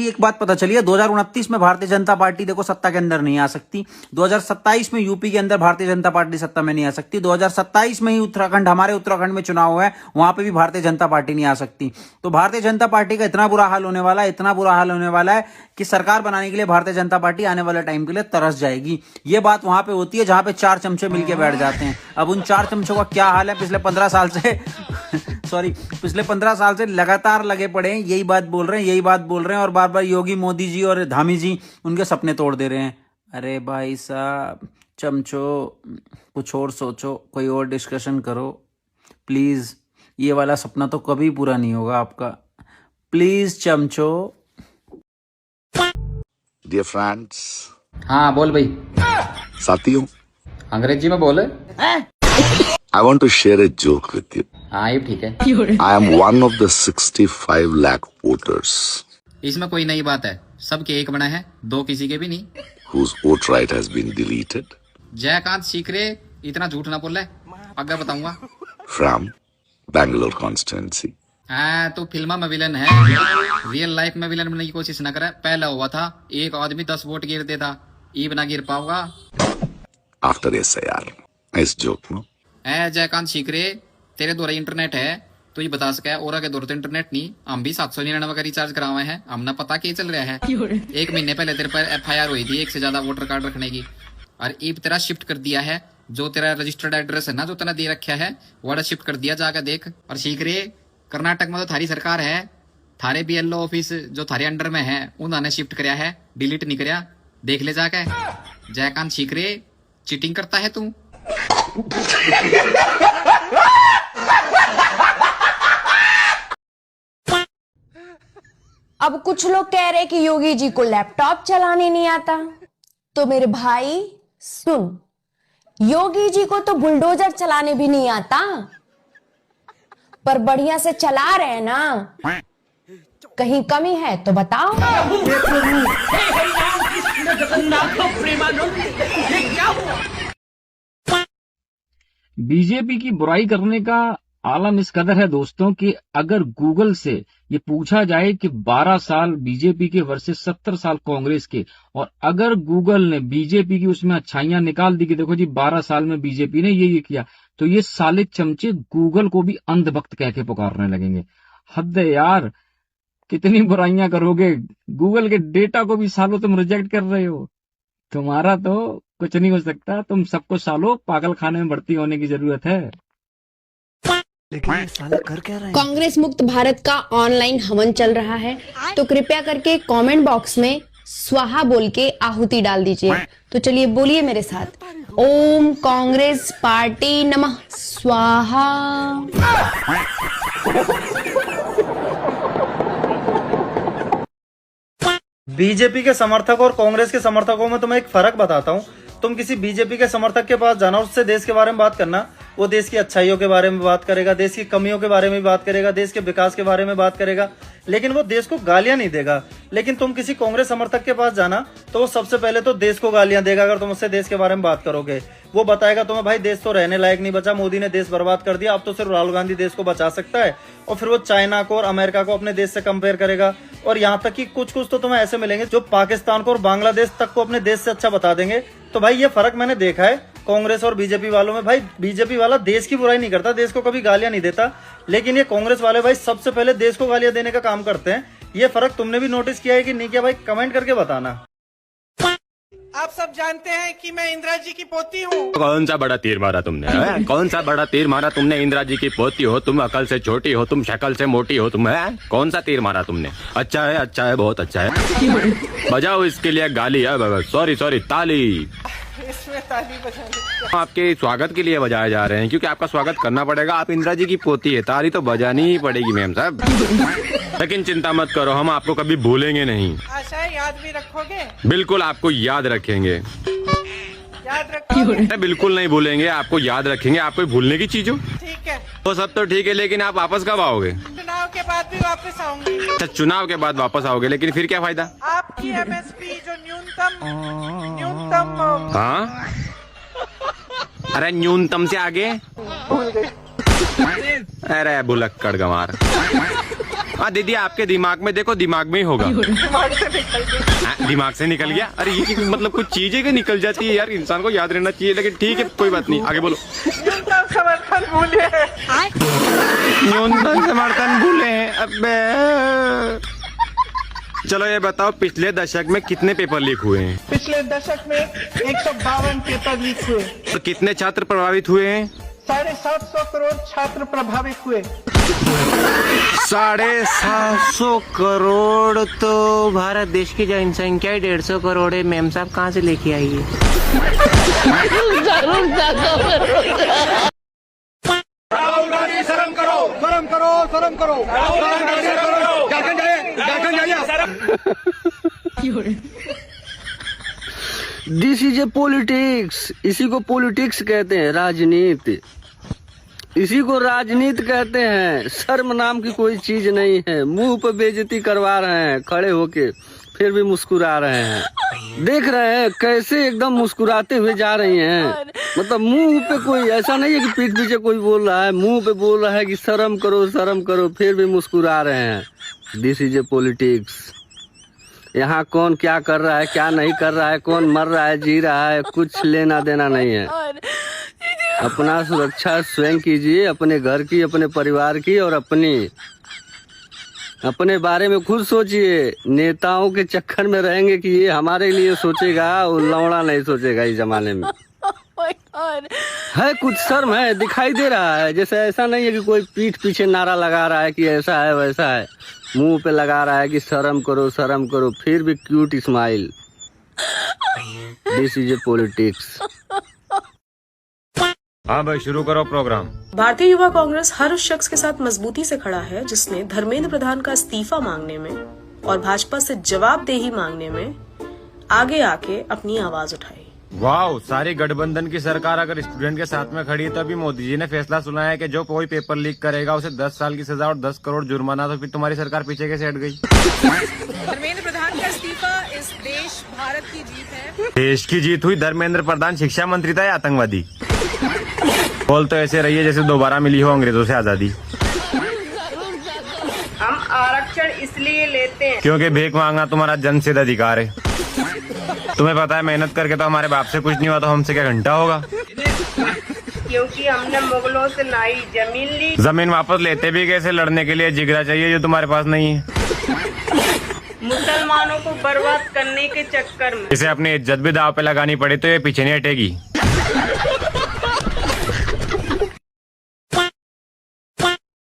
एक बात पता चली है, 2029 में भारतीय जनता पार्टी देखो सत्ता के अंदर नहीं आ सकती, 2027 में यूपी के अंदर भारतीय जनता पार्टी सत्ता में नहीं आ सकती, 2027 में ही उत्तराखंड, हमारे उत्तराखंड में चुनाव है, वहां पे भी भारतीय जनता पार्टी नहीं आ सकती। तो भारतीय जनता पार्टी का इतना बुरा हाल होने वाला है, इतना बुरा हाल होने वाला है कि सरकार बनाने के लिए भारतीय जनता पार्टी आने वाले टाइम के लिए तरस जाएगी। ये बात वहां पे होती है जहां पे 4 चमचे मिलकर बैठ जाते हैं। अब उन 4 चमचों का क्या हाल है, पिछले 15 साल से पिछले 15 साल से लगातार लगे पड़े हैं, यही बात बोल रहे हैं और बार बार योगी, मोदी जी और धामी जी उनके सपने तोड़ दे रहे हैं। अरे भाई साहब, चमचो कुछ और सोचो, कोई और डिस्कशन करो प्लीज। ये वाला सपना तो कभी पूरा नहीं होगा आपका, प्लीज चमचो। Dear friends. हाँ बोल भाई। साथियों, अंग्रेजी में बोले। I want to share a joke with you. हाँ ये ठीक है। I am one of the 65 lakh voters इसमें कोई नई बात है, सबके एक बना है, दो किसी के भी नहीं। whose vote right has been deleted Jaikant सीकरे, इतना झूठ ना बोल, अगर बताऊंगा। from Bangalore constituency. हाँ तो फिल्म में विलन है, रियल लाइफ में विलन बनने की कोशिश न करे। पहला हुआ था एक आदमी 10 वोट गिर देता, ईब ना गिर पाऊंगा। After SIR. Nice joke, no? Jaikant सीकरे, तेरे द्वारा इंटरनेट है तो ये बता सका है, और के द्वारा तो इंटरनेट नहीं। हम भी 799 का रिचार्ज करावे हैं, हमने पता क्या चल रहा है। 1 महीने पहले तेरे पर FIR हुई थी 1 से ज्यादा वोटर कार्ड रखने की, और ईब तेरा शिफ्ट कर दिया है। जो तेरा रजिस्टर्ड एड्रेस है ना, जो तेना दे रखा है, वो शिफ्ट कर दिया, जाकर देख। और सीकरे, कर्नाटक में तो थारी सरकार है, थारे BLO ऑफिस जो थारे अंडर में है उन्होंने शिफ्ट कराया है, डिलीट नहीं कराया, देख ले जाके। जयकांत सीकरे, चीटिंग करता है तू। अब कुछ लोग कह रहे कि योगी जी को लैपटॉप चलाने नहीं आता, तो मेरे भाई सुन, योगी जी को तो बुलडोजर चलाने भी नहीं आता, पर बढ़िया से चला रहे हैं ना। कहीं कमी है तो बताओ। बीजेपी की बुराई करने का आलम इस कदर है दोस्तों कि अगर गूगल से ये पूछा जाए कि 12 साल बीजेपी के वर्सेस 70 साल कांग्रेस के, और अगर गूगल ने बीजेपी की उसमें अच्छाइयां निकाल दी कि देखो जी 12 साल में बीजेपी ने ये किया, तो ये साले चमचे गूगल को भी अंधभक्त कह के पुकारने लगेंगे। हद है यार, कितनी बुराइयां करोगे, गूगल के डेटा को भी सालों तुम रिजेक्ट कर रहे हो। तुम्हारा तो कुछ नहीं हो सकता, तुम सबको सालों पागल खाने में भर्ती होने की जरूरत है। लेकिन ये साले कर क्या रहे हैं? कांग्रेस मुक्त भारत का ऑनलाइन हवन चल रहा है, तो कृपया करके कमेंट बॉक्स में स्वाहा बोल के आहुति डाल दीजिए। तो चलिए बोलिए मेरे साथ, ओम कांग्रेस पार्टी नमः स्वाहा। बीजेपी के समर्थक और कांग्रेस के समर्थकों में तुम्हें एक फर्क बताता हूँ। तुम किसी बीजेपी के समर्थक के पास जाना, उससे देश के बारे में बात करना, वो देश की अच्छाइयों के बारे में बात करेगा, देश की कमियों के बारे में बात करेगा, देश के विकास के बारे में बात करेगा, लेकिन वो देश को गालियां नहीं देगा। लेकिन तुम किसी कांग्रेस समर्थक के पास जाना तो वो सबसे पहले तो देश को गालियां देगा। अगर तुम उससे देश के बारे में बात करोगे, वो बताएगा तुम्हें भाई देश तो रहने लायक नहीं बचा, मोदी ने देश बर्बाद कर दिया, अब तो सिर्फ राहुल गांधी देश को बचा सकता है। और फिर वो चाइना को और अमेरिका को अपने देश से कंपेयर करेगा। और यहाँ तक कि कुछ तो तुम्हें ऐसे मिलेंगे जो पाकिस्तान को और बांग्लादेश तक को अपने देश से अच्छा बता देंगे। तो भाई ये फर्क मैंने देखा है कांग्रेस और बीजेपी वालों में। भाई बीजेपी वाला देश की बुराई नहीं करता, देश को कभी गालियां नहीं देता, लेकिन ये कांग्रेस वाले भाई सबसे पहले देश को गालियां देने का काम करते हैं। ये फर्क तुमने भी नोटिस किया है कि नहीं किया भाई? कमेंट करके बताना। आप सब जानते हैं कि मैं इंदिरा जी की पोती हूँ। कौन सा बड़ा तीर मारा तुमने है? कौन सा बड़ा तीर मारा तुमने? इंदिरा जी की पोती हो तुम, अकल से छोटी हो तुम, शक्ल से मोटी हो तुम, है? कौन सा तीर मारा तुमने? अच्छा है, बहुत अच्छा है। बजाओ इसके लिए गाली है, सॉरी ताली। इसमें ताली बजाने आपके स्वागत के लिए बजाए जा रहे हैं, क्योंकि आपका स्वागत करना पड़ेगा। आप इंदिरा जी की पोती है, ताली तो बजानी ही पड़ेगी मैम साहब। लेकिन चिंता मत करो, हम आपको कभी भूलेंगे नहीं। आशा है याद भी रखोगे? बिल्कुल आपको याद रखेंगे। याद रखोगे? बिल्कुल नहीं भूलेंगे, आपको याद रखेंगे। आपको भूलने की चीज हो? ठीक है, वो सब तो ठीक है, लेकिन आप वापस कब आओगे? चुनाव के बाद भी वापस आऊंगी। अच्छा, चुनाव के बाद वापस आओगे, लेकिन फिर क्या फायदा? आपकी MSP जो न्यूनतम हाँ, अरे न्यूनतम से आगे, अरे भुलक्कड़ गंवार। हाँ दीदी आपके दिमाग में देखो, दिमाग में ही होगा। दिमाग से निकल गया? अरे ये मतलब कुछ चीजें कि निकल जाती है यार, इंसान को याद रहना चाहिए। लेकिन ठीक है कोई बात नहीं, आगे बोलो। समर्थन भूले हैं। न्यूनतम समर्थन भूले हैं। अबे चलो ये बताओ, पिछले दशक में कितने पेपर लीक हुए हैं? पिछले दशक में 152 पेपर लीक हुए। और कितने छात्र प्रभावित हुए हैं? 750 करोड़ छात्र प्रभावित हुए। 750 करोड़ तो भारत देश की जनसंख्या 150 करोड़ है। मैम साहब कहाँ से लेके आई है? शर्म करो, शर्म करो, शर्म करो। दिस इज ए पॉलिटिक्स, इसी को पॉलिटिक्स कहते हैं, राजनीति। इसी को राजनीति कहते हैं। शर्म नाम की कोई चीज नहीं है। मुंह पे बेइज्जती करवा रहे हैं खड़े होके, फिर भी मुस्कुरा रहे हैं। देख रहे हैं कैसे एकदम मुस्कुराते हुए जा रही हैं। मतलब मुंह पे कोई ऐसा नहीं है कि पीठ पीछे कोई बोल रहा है, मुंह पे बोल रहा है कि शर्म करो, फिर भी मुस्कुरा रहे हैं। This is a politics. यहाँ कौन क्या कर रहा है, क्या नहीं कर रहा है, कौन मर रहा है, जी रहा है, कुछ लेना देना नहीं है। अपना सुरक्षा स्वयं कीजिए, अपने घर की, अपने परिवार की, और अपने बारे में खुद सोचिए। नेताओं के चक्कर में रहेंगे कि ये हमारे लिए सोचेगा, वो लौड़ा नहीं सोचेगा इस जमाने में। है कुछ शर्म है, दिखाई दे रहा है। जैसे ऐसा नहीं है कि कोई पीठ पीछे नारा लगा रहा है कि ऐसा है वैसा है, मुंह पे लगा रहा है कि शर्म करो, फिर भी cute smile. This is a politics. हाँ भाई शुरू करो प्रोग्राम। भारतीय युवा कांग्रेस हर उस शख्स के साथ मजबूती से खड़ा है जिसने धर्मेंद्र प्रधान का इस्तीफा मांगने में और भाजपा से जवाबदेही मांगने में आगे आके अपनी आवाज उठाई। वाह, सारी गठबंधन की सरकार अगर स्टूडेंट के साथ में खड़ी है, तभी मोदी जी ने फैसला सुनाया है कि जो कोई पेपर लीक करेगा उसे 10 साल की सजा और 10 करोड़ जुर्माना। तो फिर तुम्हारी सरकार पीछे कैसे हट गई? धर्मेंद्र प्रधान का इस्तीफा इस देश भारत की जीत है। देश की जीत हुई? धर्मेंद्र प्रधान शिक्षा मंत्री था या आतंकवादी? बोल तो ऐसे रही है जैसे दोबारा मिली हो अंग्रेजों से आजादी। हम आरक्षण इसलिए लेते हैं क्योंकि भीख मांगना तुम्हारा जन्मसिद्ध अधिकार है। तुम्हें पता है मेहनत करके तो हमारे बाप से कुछ नहीं हुआ, तो हमसे क्या घंटा होगा? क्योंकि हमने मुगलों से नई जमीन ली। जमीन वापस लेते भी कैसे? लड़ने के लिए जिगरा चाहिए जो तुम्हारे पास नहीं है। मुसलमानों को बर्बाद करने के चक्कर में इसे अपनी इज्जत भी दाव पे लगानी पड़ी तो ये पीछे नहीं हटेगी।